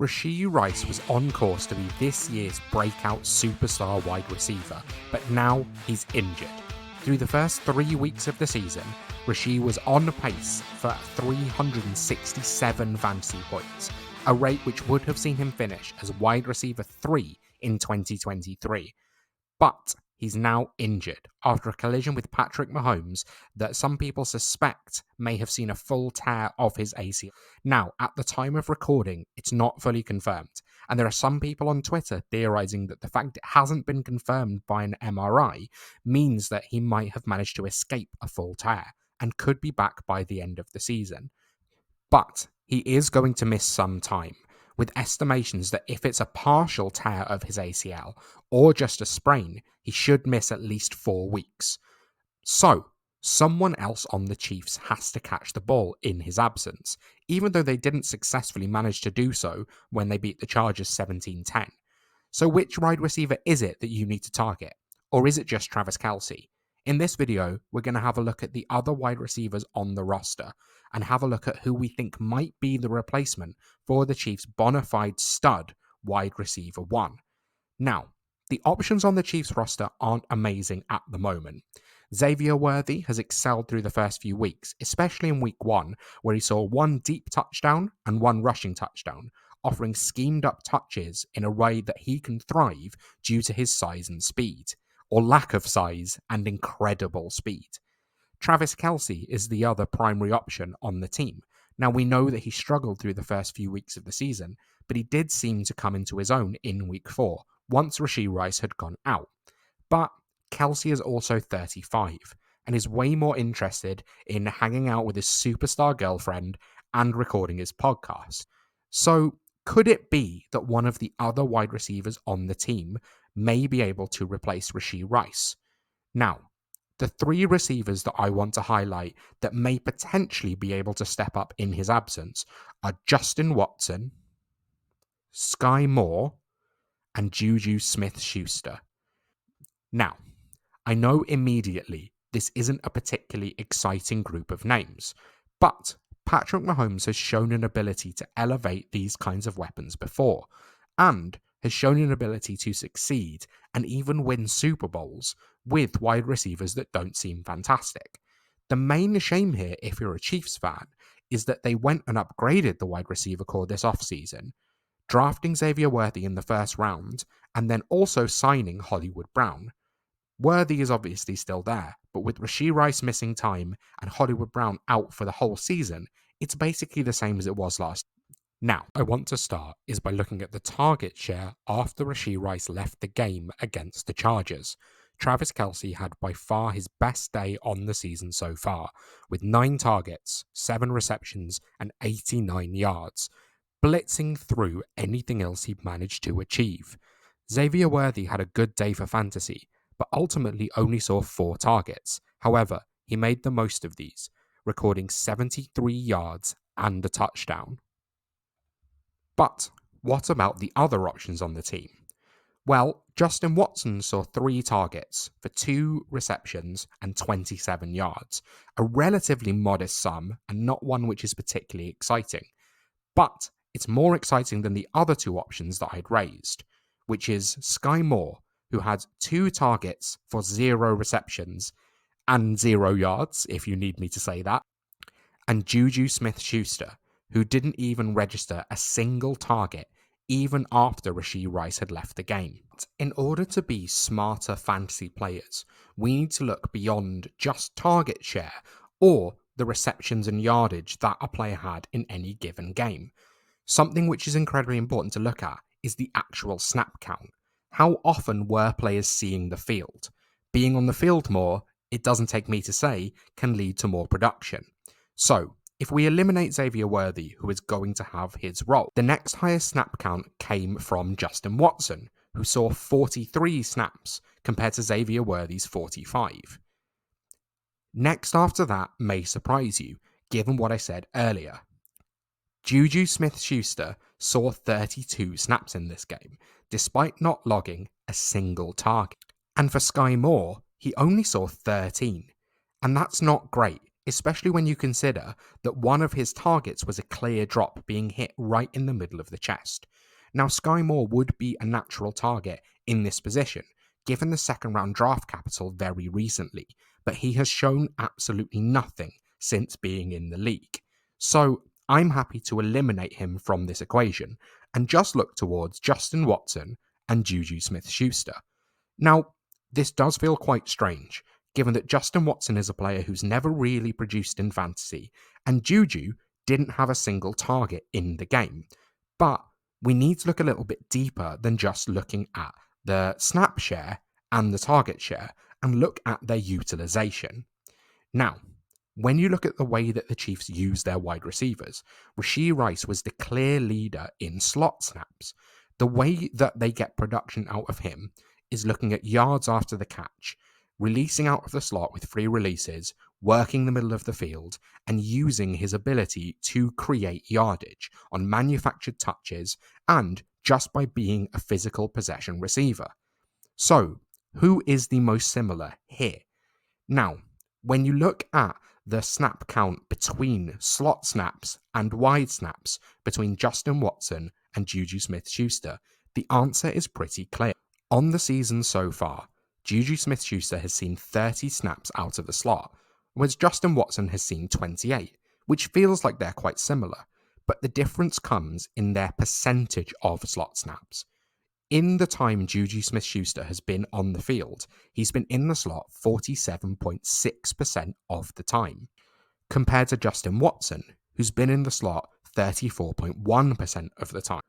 Rashee Rice was on course to be this year's breakout superstar wide receiver, but now he's injured. Through the first 3 weeks of the season, Rashee was on pace for 367 fantasy points, a rate which would have seen him finish as wide receiver 3 in 2023. But he's now injured after a collision with Patrick Mahomes that some people suspect may have seen a full tear of his ACL. Now, at the time of recording, it's not fully confirmed, and there are some people on Twitter theorizing that the fact it hasn't been confirmed by an MRI means that he might have managed to escape a full tear and could be back by the end of the season. But he is going to miss some time, with estimations that if it's a partial tear of his ACL or just a sprain, he should miss at least 4 weeks. So, someone else on the Chiefs has to catch the ball in his absence, even though they didn't successfully manage to do so when they beat the Chargers 17-10. So which wide receiver is it that you need to target? Or is it just Travis Kelce? In this video, we're going to have a look at the other wide receivers on the roster and have a look at who we think might be the replacement for the Chiefs' bona fide stud wide receiver 1. Now, the options on the Chiefs roster aren't amazing at the moment. Xavier Worthy has excelled through the first few weeks, especially in week 1, where he saw 1 deep touchdown and 1 rushing touchdown, offering schemed up touches in a way that he can thrive due to his size and speed, or lack of size and incredible speed. Travis Kelce is the other primary option on the team. Now, we know that he struggled through the first few weeks of the season, but he did seem to come into his own in week 4, once Rashee Rice had gone out. But Kelce is also 35 and is way more interested in hanging out with his superstar girlfriend and recording his podcast. So, could it be that one of the other wide receivers on the team may be able to replace Rashee Rice? Now, the 3 receivers that I want to highlight that may potentially be able to step up in his absence are Justin Watson, Sky Moore, and Juju Smith-Schuster. Now, I know immediately this isn't a particularly exciting group of names, but Patrick Mahomes has shown an ability to elevate these kinds of weapons before, and has shown an ability to succeed and even win Super Bowls with wide receivers that don't seem fantastic. The main shame here, if you're a Chiefs fan, is that they went and upgraded the wide receiver core this offseason, drafting Xavier Worthy in the first round, and then also signing Hollywood Brown. Worthy is obviously still there, but with Rashee Rice missing time and Hollywood Brown out for the whole season, it's basically the same as it was last. Now, I want to start is by looking at the target share after Rashee Rice left the game against the Chargers. Travis Kelce had by far his best day on the season so far, with 9 targets, 7 receptions, and 89 yards, blitzing through anything else he managed to achieve. Xavier Worthy had a good day for fantasy, but ultimately only saw 4 targets. However, he made the most of these, recording 73 yards and a touchdown. But what about the other options on the team? Well, Justin Watson saw 3 targets for 2 receptions and 27 yards, a relatively modest sum and not one which is particularly exciting. But it's more exciting than the other 2 options that I'd raised, which is Sky Moore, who had 2 targets for 0 receptions and 0 yards, if you need me to say that, and Juju Smith-Schuster, who didn't even register a single target even after Rashee Rice had left the game. In order to be smarter fantasy players, we need to look beyond just target share or the receptions and yardage that a player had in any given game. Something which is incredibly important to look at is the actual snap count. How often were players seeing the field? Being on the field more, it doesn't take me to say, can lead to more production. So, if we eliminate Xavier Worthy, who is going to have his role, the next highest snap count came from Justin Watson, who saw 43 snaps compared to Xavier Worthy's 45. Next after that may surprise you, given what I said earlier. Juju Smith-Schuster saw 32 snaps in this game, despite not logging a single target. And for Sky Moore, he only saw 13. And that's not great, especially when you consider that one of his targets was a clear drop being hit right in the middle of the chest. Now, Sky Moore would be a natural target in this position, given the second round draft capital very recently, but he has shown absolutely nothing since being in the league. So I'm happy to eliminate him from this equation and just look towards Justin Watson and Juju Smith-Schuster. Now, this does feel quite strange, given that Justin Watson is a player who's never really produced in fantasy, and Juju didn't have a single target in the game. But we need to look a little bit deeper than just looking at the snap share and the target share, and look at their utilization. Now, when you look at the way that the Chiefs use their wide receivers, Rashee Rice was the clear leader in slot snaps. The way that they get production out of him is looking at yards after the catch, releasing out of the slot with free releases, working the middle of the field, and using his ability to create yardage on manufactured touches and just by being a physical possession receiver. So, who is the most similar here? Now, when you look at the snap count between slot snaps and wide snaps between Justin Watson and Juju Smith-Schuster, the answer is pretty clear. On the season so far, Juju Smith-Schuster has seen 30 snaps out of the slot, whereas Justin Watson has seen 28, which feels like they're quite similar, but the difference comes in their percentage of slot snaps. In the time Juju Smith-Schuster has been on the field, he's been in the slot 47.6% of the time, compared to Justin Watson, who's been in the slot 34.1% of the time.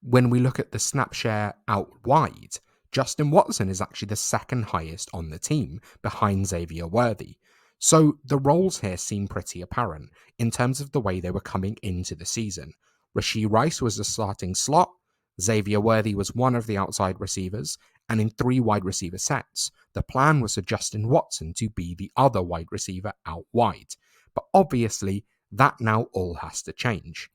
When we look at the snap share out wide, Justin Watson is actually the second highest on the team, behind Xavier Worthy. So the roles here seem pretty apparent in terms of the way they were coming into the season. Rashee Rice was the starting slot, Xavier Worthy was one of the outside receivers, and in 3 wide receiver sets, the plan was for Justin Watson to be the other wide receiver out wide. But obviously, that now all has to change.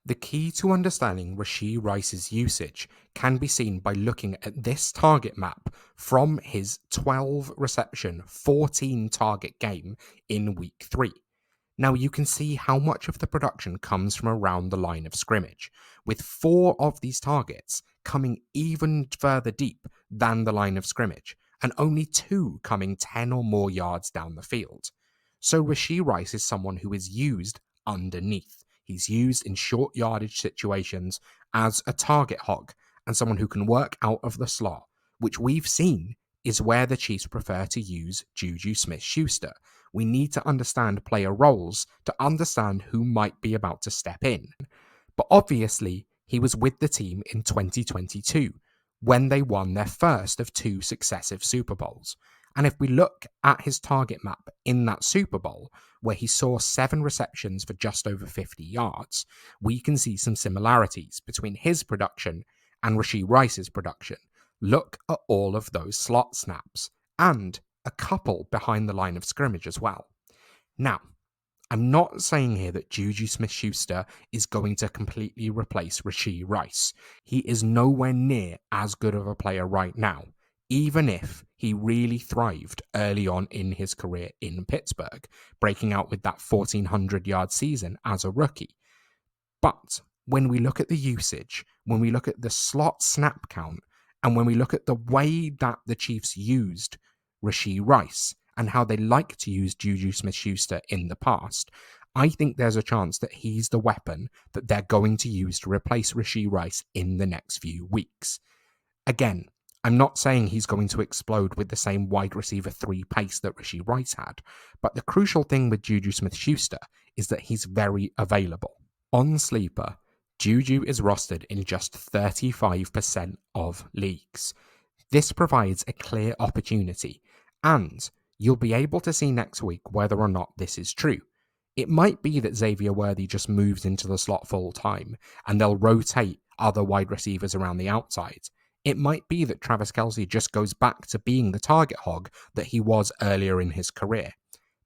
The key to understanding Rashee Rice's usage can be seen by looking at this target map from his 12 reception, 14 target game in week 3. Now you can see how much of the production comes from around the line of scrimmage, with 4 of these targets coming even further deep than the line of scrimmage, and only 2 coming 10 or more yards down the field. So Rashee Rice is someone who is used underneath. He's used in short yardage situations as a target hog, and someone who can work out of the slot, which we've seen is where the Chiefs prefer to use Juju Smith-Schuster. We need to understand player roles to understand who might be about to step in. But obviously, he was with the team in 2022 when they won their first of 2 successive Super Bowls. And if we look at his target map in that Super Bowl, where he saw 7 receptions for just over 50 yards, we can see some similarities between his production and Rashee Rice's production. Look at all of those slot snaps, and a couple behind the line of scrimmage as well. Now, I'm not saying here that Juju Smith-Schuster is going to completely replace Rashee Rice. He is nowhere near as good of a player right now, even if he really thrived early on in his career in Pittsburgh, breaking out with that 1,400-yard season as a rookie. But when we look at the usage, when we look at the slot snap count, and when we look at the way that the Chiefs used Rashee Rice and how they like to use Juju Smith-Schuster in the past, I think there's a chance that he's the weapon that they're going to use to replace Rashee Rice in the next few weeks. Again, I'm not saying he's going to explode with the same wide receiver 3 pace that Rashee Rice had, but the crucial thing with Juju Smith-Schuster is that he's very available. On Sleeper, Juju is rostered in just 35% of leagues. This provides a clear opportunity, and you'll be able to see next week whether or not this is true. It might be that Xavier Worthy just moves into the slot full time, and they'll rotate other wide receivers around the outside. It might be that Travis Kelce just goes back to being the target hog that he was earlier in his career.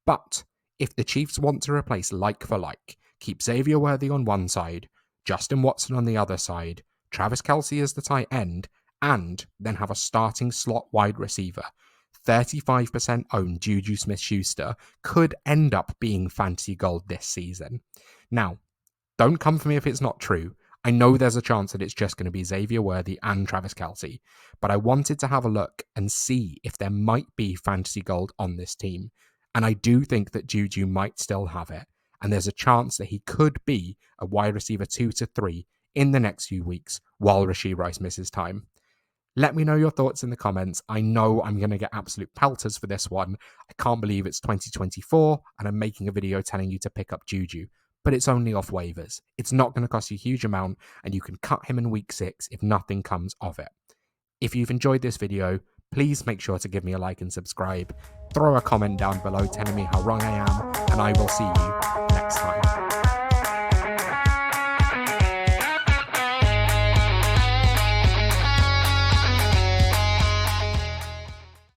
But if the Chiefs want to replace like for like, keep Xavier Worthy on one side, Justin Watson on the other side, Travis Kelce as the tight end, and then have a starting slot wide receiver, 35% owned Juju Smith-Schuster could end up being fantasy gold this season. Now, don't come for me if it's not true. I know there's a chance that it's just going to be Xavier Worthy and Travis Kelce, but I wanted to have a look and see if there might be fantasy gold on this team. And I do think that Juju might still have it. And there's a chance that he could be a wide receiver 2 to 3 in the next few weeks while Rashee Rice misses time. Let me know your thoughts in the comments. I know I'm going to get absolute pelters for this one. I can't believe it's 2024 and I'm making a video telling you to pick up Juju, but it's only off waivers. It's not going to cost you a huge amount and you can cut him in week 6 if nothing comes of it. If you've enjoyed this video, please make sure to give me a like and subscribe. Throw a comment down below telling me how wrong I am, and I will see you next time.